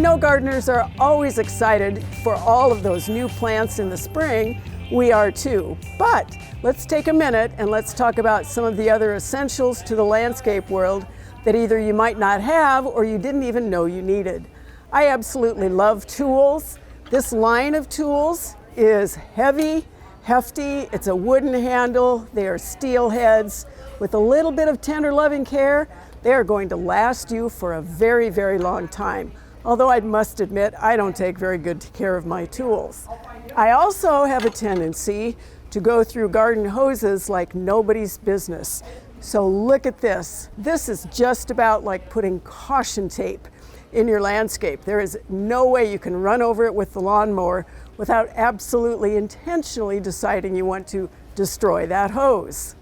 know gardeners are always excited for all of those new plants in the spring. We are too. But let's take a minute and let's talk about some of the other essentials to the landscape world that either you might not have or you didn't even know you needed. I absolutely love tools. This line of tools is heavy, hefty. It's a wooden handle. They are steel heads. With a little bit of tender loving care, they are going to last you for a very, very long time. Although I must admit, I don't take very good care of my tools. I also have a tendency to go through garden hoses like nobody's business. So look at this. This is just about like putting caution tape in your landscape. There is no way you can run over it with the lawnmower without absolutely intentionally deciding you want to destroy that hose.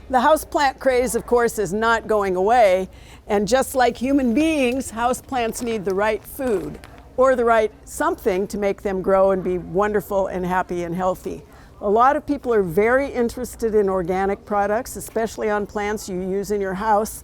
The houseplant craze, of course, is not going away, and just like human beings, houseplants need the right food or the right something to make them grow and be wonderful and happy and healthy. A lot of people are very interested in organic products, especially on plants you use in your house.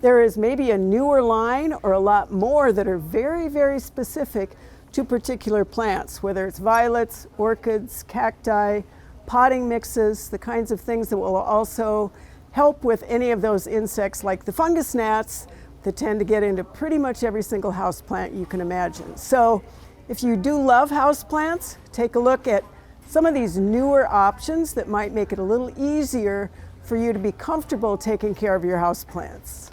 There is maybe a newer line or a lot more that are very, very specific to particular plants, whether it's violets, orchids, cacti, potting mixes, the kinds of things that will also help with any of those insects like the fungus gnats that tend to get into pretty much every single houseplant you can imagine. So if you do love houseplants, take a look at some of these newer options that might make it a little easier for you to be comfortable taking care of your houseplants.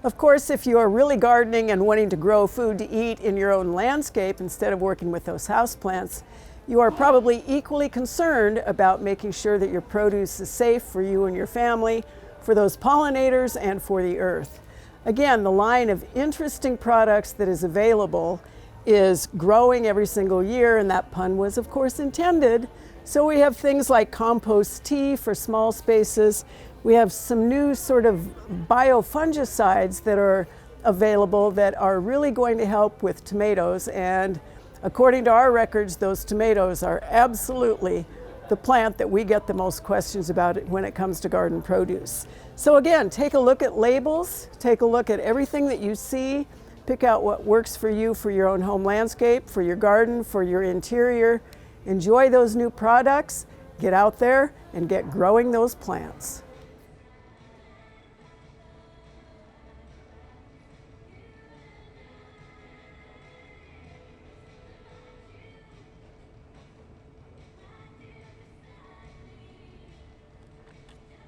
Of course, if you are really gardening and wanting to grow food to eat in your own landscape instead of working with those houseplants, you are probably equally concerned about making sure that your produce is safe for you and your family, for those pollinators, and for the earth. Again, the line of interesting products that is available is growing every single year, and that pun was, of course, intended. So we have things like compost tea for small spaces. We have some new sort of biofungicides that are available that are really going to help with tomatoes, and according to our records, those tomatoes are absolutely the plant that we get the most questions about when it comes to garden produce. So again, take a look at labels, take a look at everything that you see, pick out what works for you for your own home landscape, for your garden, for your interior. Enjoy those new products, get out there and get growing those plants.